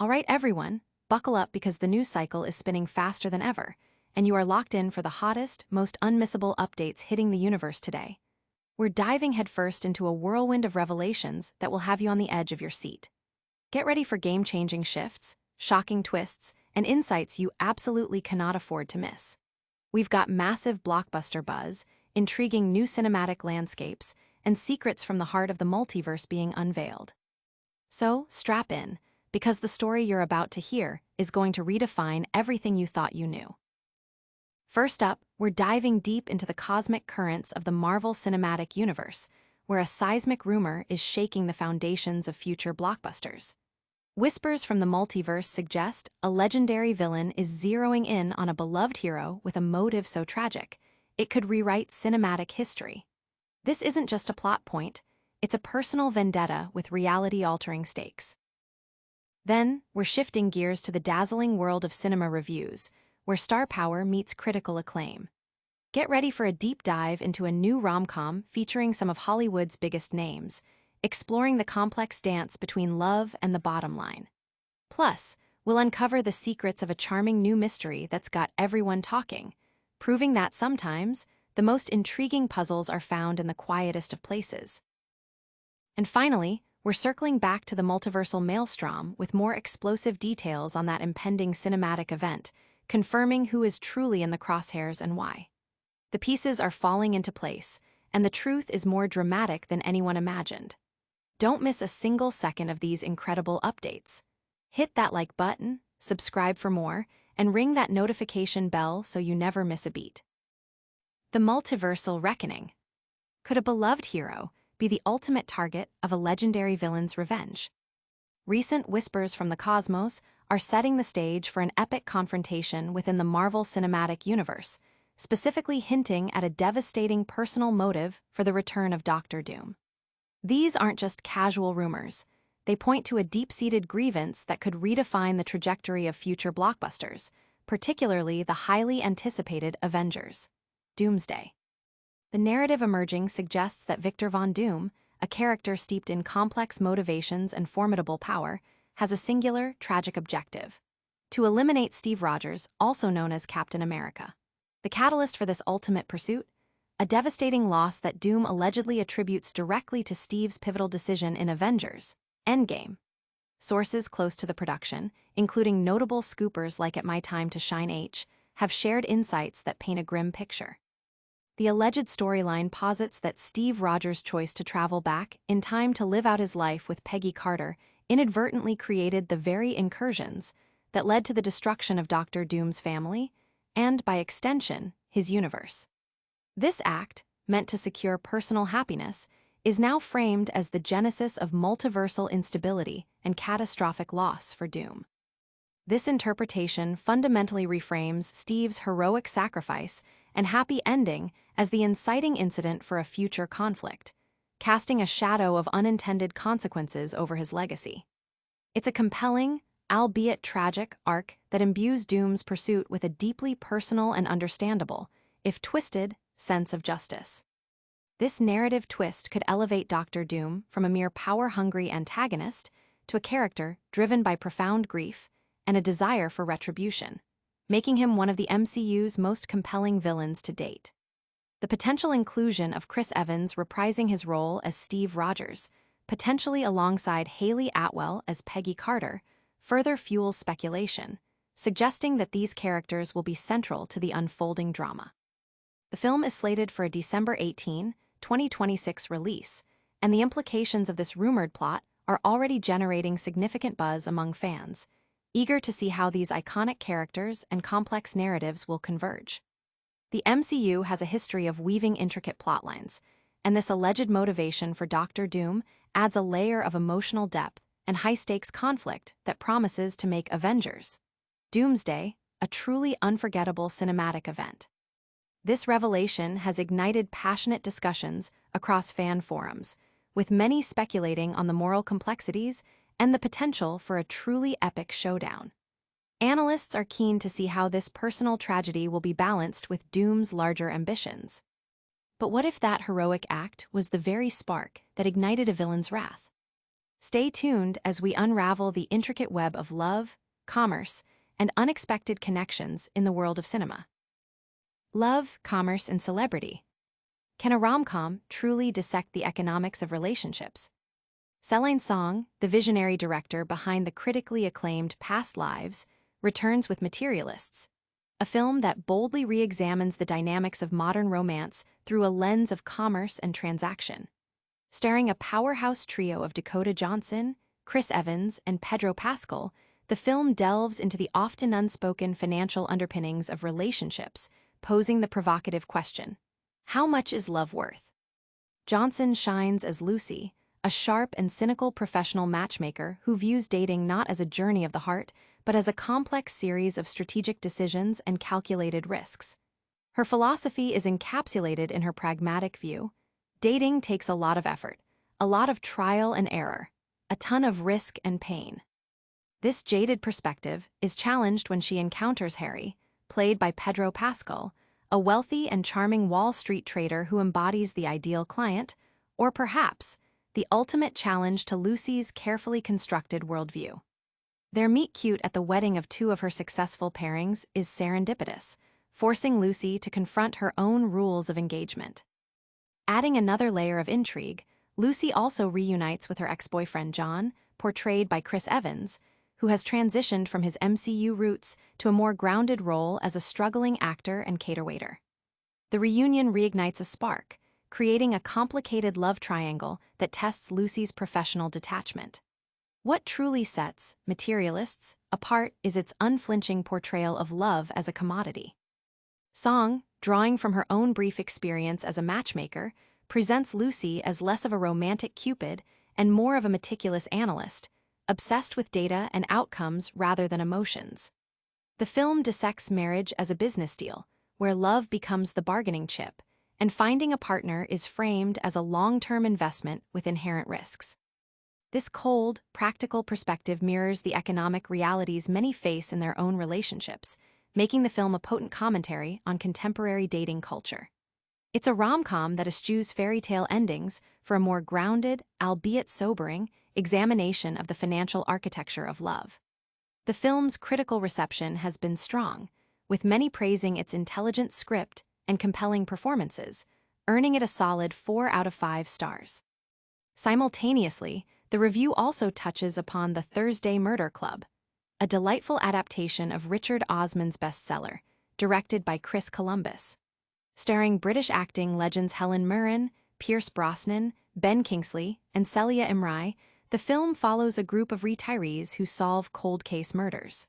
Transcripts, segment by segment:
All right, everyone, buckle up because the news cycle is spinning faster than ever, and you are locked in for the hottest, most unmissable updates hitting the universe today. We're diving headfirst into a whirlwind of revelations that will have you on the edge of your seat. Get ready for game-changing shifts, shocking twists, and insights you absolutely cannot afford to miss. We've got massive blockbuster buzz, intriguing new cinematic landscapes, and secrets from the heart of the multiverse being unveiled. So, strap in, because the story you're about to hear is going to redefine everything you thought you knew. First up, we're diving deep into the cosmic currents of the Marvel Cinematic Universe, where a seismic rumor is shaking the foundations of future blockbusters. Whispers from the multiverse suggest a legendary villain is zeroing in on a beloved hero with a motive so tragic, it could rewrite cinematic history. This isn't just a plot point, it's a personal vendetta with reality-altering stakes. Then, we're shifting gears to the dazzling world of cinema reviews, where star power meets critical acclaim. Get ready for a deep dive into a new rom-com featuring some of Hollywood's biggest names, exploring the complex dance between love and the bottom line. Plus, we'll uncover the secrets of a charming new mystery that's got everyone talking, proving that sometimes, the most intriguing puzzles are found in the quietest of places. And finally, we're circling back to the multiversal maelstrom with more explosive details on that impending cinematic event, confirming who is truly in the crosshairs and why. The pieces are falling into place, and the truth is more dramatic than anyone imagined. Don't miss a single second of these incredible updates. Hit that like button, subscribe for more, and ring that notification bell so you never miss a beat. The multiversal reckoning. Could a beloved hero be the ultimate target of a legendary villain's revenge? Recent whispers from the cosmos are setting the stage for an epic confrontation within the Marvel Cinematic Universe, specifically hinting at a devastating personal motive for the return of Doctor Doom. These aren't just casual rumors. They point to a deep-seated grievance that could redefine the trajectory of future blockbusters, particularly the highly anticipated Avengers. Doomsday. The narrative emerging suggests that Victor Von Doom, a character steeped in complex motivations and formidable power, has a singular, tragic objective: to eliminate Steve Rogers, also known as Captain America. The catalyst for this ultimate pursuit? A devastating loss that Doom allegedly attributes directly to Steve's pivotal decision in Avengers: Endgame. Sources close to the production, including notable scoopers like At My Time to Shine H, have shared insights that paint a grim picture. The alleged storyline posits that Steve Rogers' choice to travel back in time to live out his life with Peggy Carter inadvertently created the very incursions that led to the destruction of Doctor Doom's family and, by extension, his universe. This act, meant to secure personal happiness, is now framed as the genesis of multiversal instability and catastrophic loss for Doom. This interpretation fundamentally reframes Steve's heroic sacrifice and happy ending as the inciting incident for a future conflict, casting a shadow of unintended consequences over his legacy. It's a compelling, albeit tragic, arc that imbues Doom's pursuit with a deeply personal and understandable, if twisted, sense of justice. This narrative twist could elevate Doctor Doom from a mere power-hungry antagonist to a character driven by profound grief and a desire for retribution, making him one of the MCU's most compelling villains to date. The potential inclusion of Chris Evans reprising his role as Steve Rogers, potentially alongside Haley Atwell as Peggy Carter, further fuels speculation, suggesting that these characters will be central to the unfolding drama. The film is slated for a December 18, 2026 release, and the implications of this rumored plot are already generating significant buzz among fans, eager to see how these iconic characters and complex narratives will converge. The MCU has a history of weaving intricate plotlines, and this alleged motivation for Doctor Doom adds a layer of emotional depth and high-stakes conflict that promises to make Avengers: Doomsday a truly unforgettable cinematic event. This revelation has ignited passionate discussions across fan forums, with many speculating on the moral complexities and the potential for a truly epic showdown. Analysts are keen to see how this personal tragedy will be balanced with Doom's larger ambitions. But what if that heroic act was the very spark that ignited a villain's wrath? Stay tuned as we unravel the intricate web of love, commerce, and unexpected connections in the world of cinema. Love, commerce, and celebrity. Can a rom-com truly dissect the economics of relationships? Celine Song, the visionary director behind the critically acclaimed Past Lives, returns with Materialists, a film that boldly re-examines the dynamics of modern romance through a lens of commerce and transaction. Starring a powerhouse trio of Dakota Johnson, Chris Evans, and Pedro Pascal, the film delves into the often unspoken financial underpinnings of relationships, posing the provocative question: how much is love worth? Johnson shines as Lucy, a sharp and cynical professional matchmaker who views dating not as a journey of the heart, but as a complex series of strategic decisions and calculated risks. Her philosophy is encapsulated in her pragmatic view: dating takes a lot of effort, a lot of trial and error, a ton of risk and pain. This jaded perspective is challenged when she encounters Harry, played by Pedro Pascal, a wealthy and charming Wall Street trader who embodies the ideal client, or perhaps the ultimate challenge to Lucy's carefully constructed worldview. Their meet-cute at the wedding of two of her successful pairings is serendipitous, forcing Lucy to confront her own rules of engagement. Adding another layer of intrigue, Lucy also reunites with her ex-boyfriend John, portrayed by Chris Evans, who has transitioned from his MCU roots to a more grounded role as a struggling actor and caterwaiter. The reunion reignites a spark, creating a complicated love triangle that tests Lucy's professional detachment. What truly sets Materialists apart is its unflinching portrayal of love as a commodity. Song, drawing from her own brief experience as a matchmaker, presents Lucy as less of a romantic Cupid and more of a meticulous analyst, obsessed with data and outcomes rather than emotions. The film dissects marriage as a business deal, where love becomes the bargaining chip, and finding a partner is framed as a long-term investment with inherent risks. This cold, practical perspective mirrors the economic realities many face in their own relationships, making the film a potent commentary on contemporary dating culture. It's a rom-com that eschews fairy tale endings for a more grounded, albeit sobering, examination of the financial architecture of love. The film's critical reception has been strong, with many praising its intelligent script and compelling performances, earning it a solid 4 out of 5 stars. Simultaneously, the review also touches upon The Thursday Murder Club, a delightful adaptation of Richard Osman's bestseller, directed by Chris Columbus. Starring British acting legends Helen Mirren, Pierce Brosnan, Ben Kingsley, and Celia Imrai, the film follows a group of retirees who solve cold case murders.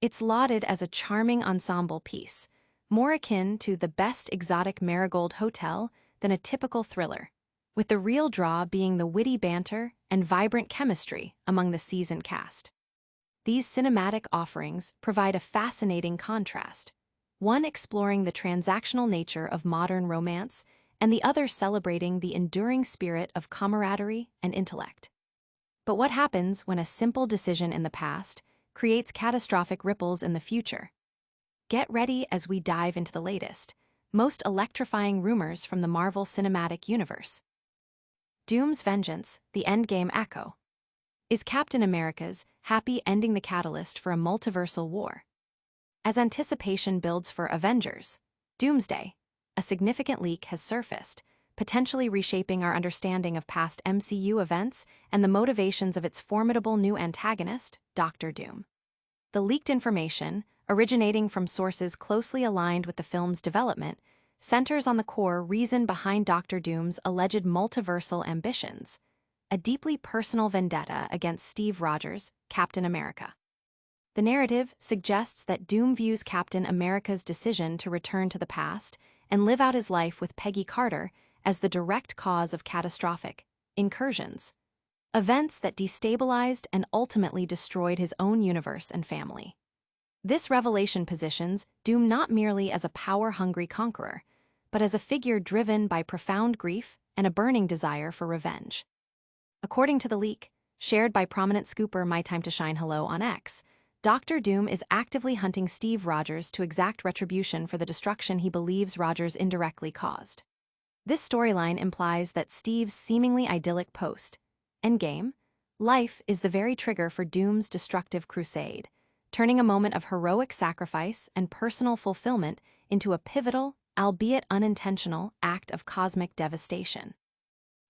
It's lauded as a charming ensemble piece, more akin to The Best Exotic Marigold Hotel than a typical thriller, with the real draw being the witty banter and vibrant chemistry among the seasoned cast. These cinematic offerings provide a fascinating contrast, one exploring the transactional nature of modern romance and the other celebrating the enduring spirit of camaraderie and intellect. But what happens when a simple decision in the past creates catastrophic ripples in the future? Get ready as we dive into the latest, most electrifying rumors from the Marvel Cinematic Universe. Doom's vengeance, the Endgame echo. Is Captain America's happy ending the catalyst for a multiversal war? As anticipation builds for Avengers, Doomsday, a significant leak has surfaced, potentially reshaping our understanding of past MCU events and the motivations of its formidable new antagonist, Doctor Doom. The leaked information, originating from sources closely aligned with the film's development, centers on the core reason behind Doctor Doom's alleged multiversal ambitions: a deeply personal vendetta against Steve Rogers, Captain America. The narrative suggests that Doom views Captain America's decision to return to the past and live out his life with Peggy Carter as the direct cause of catastrophic incursions, events that destabilized and ultimately destroyed his own universe and family. This revelation positions Doom not merely as a power-hungry conqueror, but as a figure driven by profound grief and a burning desire for revenge. According to the leak, shared by prominent scooper My Time to Shine Hello on X, Doctor Doom is actively hunting Steve Rogers to exact retribution for the destruction he believes Rogers indirectly caused. This storyline implies that Steve's seemingly idyllic post, Endgame, Life is the very trigger for Doom's destructive crusade, turning a moment of heroic sacrifice and personal fulfillment into a pivotal, albeit unintentional, act of cosmic devastation.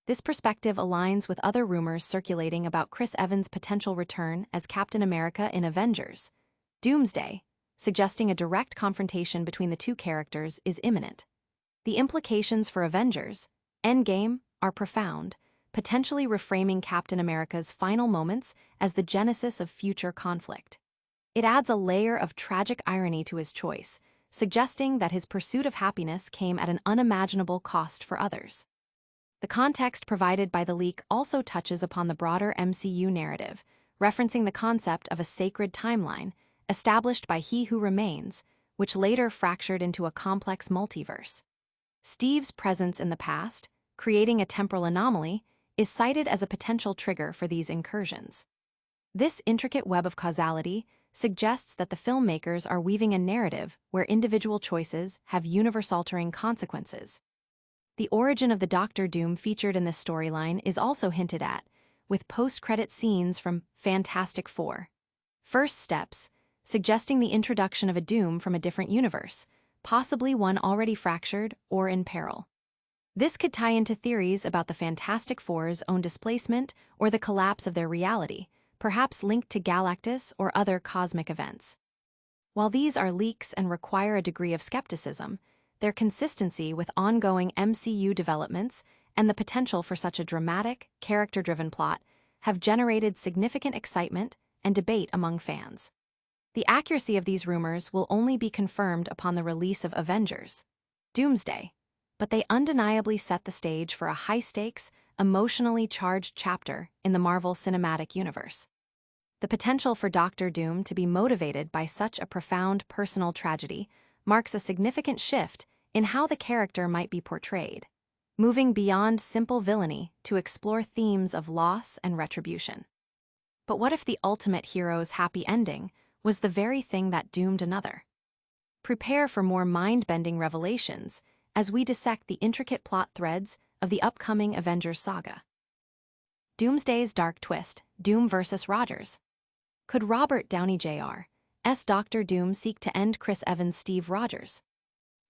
This perspective aligns with other rumors circulating about Chris Evans' potential return as Captain America in Avengers. Doomsday, suggesting a direct confrontation between the two characters, is imminent. The implications for Avengers Endgame are profound, potentially reframing Captain America's final moments as the genesis of future conflict. It adds a layer of tragic irony to his choice, suggesting that his pursuit of happiness came at an unimaginable cost for others. The context provided by the leak also touches upon the broader MCU narrative, referencing the concept of a sacred timeline established by He Who Remains, which later fractured into a complex multiverse. Steve's presence in the past, creating a temporal anomaly, is cited as a potential trigger for these incursions. This intricate web of causality suggests that the filmmakers are weaving a narrative where individual choices have universe-altering consequences. The origin of the Doctor Doom featured in this storyline is also hinted at, with post-credit scenes from Fantastic Four. First steps, suggesting the introduction of a Doom from a different universe, possibly one already fractured or in peril. This could tie into theories about the Fantastic Four's own displacement or the collapse of their reality, perhaps linked to Galactus or other cosmic events. While these are leaks and require a degree of skepticism, their consistency with ongoing MCU developments and the potential for such a dramatic, character-driven plot have generated significant excitement and debate among fans. The accuracy of these rumors will only be confirmed upon the release of Avengers Doomsday, but they undeniably set the stage for a high-stakes, emotionally charged chapter in the Marvel Cinematic Universe. The potential for Doctor Doom to be motivated by such a profound personal tragedy marks a significant shift in how the character might be portrayed, moving beyond simple villainy to explore themes of loss and retribution. But what if the ultimate hero's happy ending was the very thing that doomed another? Prepare for more mind-bending revelations as we dissect the intricate plot threads of the upcoming Avengers saga. Doomsday's dark twist, Doom vs. Rogers. Could Robert Downey Jr.'s Doctor Doom seek to end Chris Evans' Steve Rogers?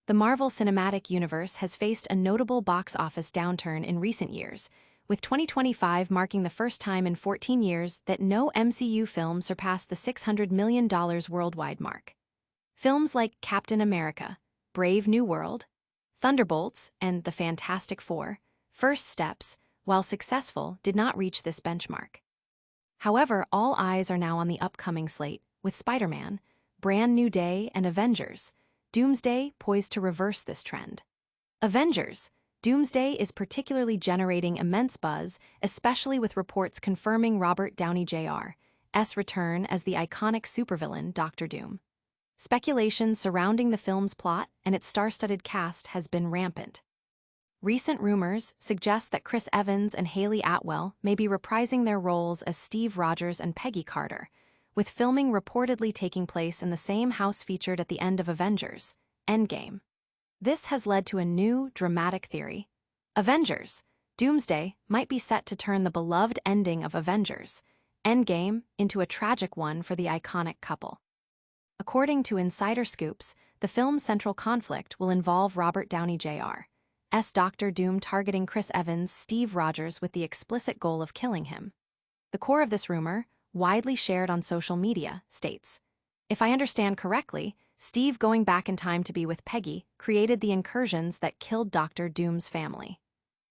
The Marvel Cinematic Universe has faced a notable box office downturn in recent years, with 2025 marking the first time in 14 years that no MCU film surpassed the $600 million worldwide mark. Films like Captain America, Brave New World, Thunderbolts, and The Fantastic Four, First Steps, while successful, did not reach this benchmark. However, all eyes are now on the upcoming slate, with Spider-Man, Brand New Day, and Avengers Doomsday poised to reverse this trend. Avengers Doomsday is particularly generating immense buzz, especially with reports confirming Robert Downey Jr.'s return as the iconic supervillain Doctor Doom. Speculation surrounding the film's plot and its star-studded cast has been rampant. Recent rumors suggest that Chris Evans and Haley Atwell may be reprising their roles as Steve Rogers and Peggy Carter, with filming reportedly taking place in the same house featured at the end of Avengers Endgame. This has led to a new, dramatic theory. Avengers Doomsday might be set to turn the beloved ending of Avengers Endgame into a tragic one for the iconic couple. According to insider scoops, the film's central conflict will involve Robert Downey Jr.'s Doctor Doom targeting Chris Evans' Steve Rogers with the explicit goal of killing him. The core of this rumor, widely shared on social media, states, "If I understand correctly, Steve going back in time to be with Peggy created the incursions that killed Doctor Doom's family.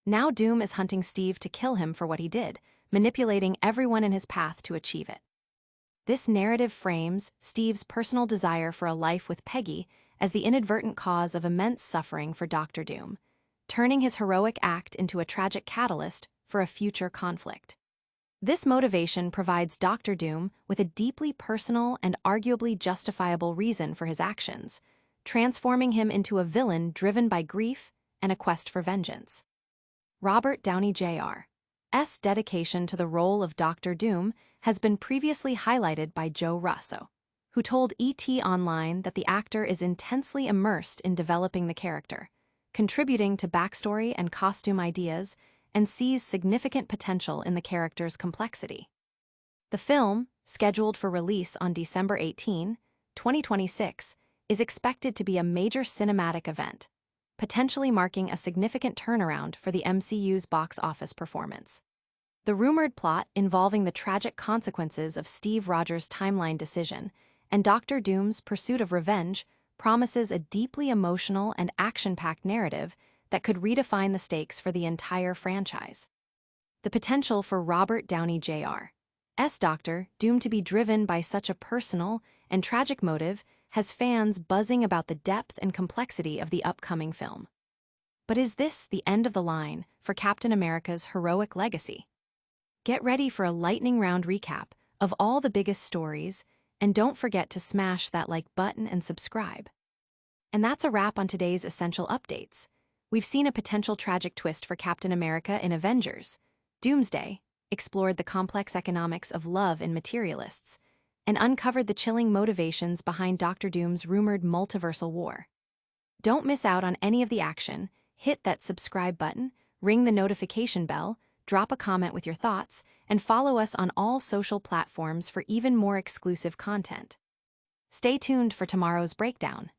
Now Doom is hunting Steve to kill him for what he did, manipulating everyone in his path to achieve it." This narrative frames Steve's personal desire for a life with Peggy as the inadvertent cause of immense suffering for Doctor Doom, turning his heroic act into a tragic catalyst for a future conflict. This motivation provides Doctor Doom with a deeply personal and arguably justifiable reason for his actions, transforming him into a villain driven by grief and a quest for vengeance. Robert Downey Jr.'s dedication to the role of Doctor Doom has been previously highlighted by Joe Russo, who told ET Online that the actor is intensely immersed in developing the character, contributing to backstory and costume ideas, and sees significant potential in the character's complexity. The film, scheduled for release on December 18, 2026, is expected to be a major cinematic event, potentially marking a significant turnaround for the MCU's box office performance. The rumored plot involving the tragic consequences of Steve Rogers' timeline decision and Doctor Doom's pursuit of revenge promises a deeply emotional and action-packed narrative that could redefine the stakes for the entire franchise. The potential for Robert Downey Jr.'s Doctor Doom to be driven by such a personal and tragic motive has fans buzzing about the depth and complexity of the upcoming film. But is this the end of the line for Captain America's heroic legacy? Get ready for a lightning round recap of all the biggest stories, and don't forget to smash that like button and subscribe. And that's a wrap on today's essential updates. We've seen a potential tragic twist for Captain America in Avengers. Doomsday explored the complex economics of love in Materialists and uncovered the chilling motivations behind Doctor Doom's rumored multiversal war. Don't miss out on any of the action. Hit that subscribe button, ring the notification bell, drop a comment with your thoughts, and follow us on all social platforms for even more exclusive content. Stay tuned for tomorrow's breakdown.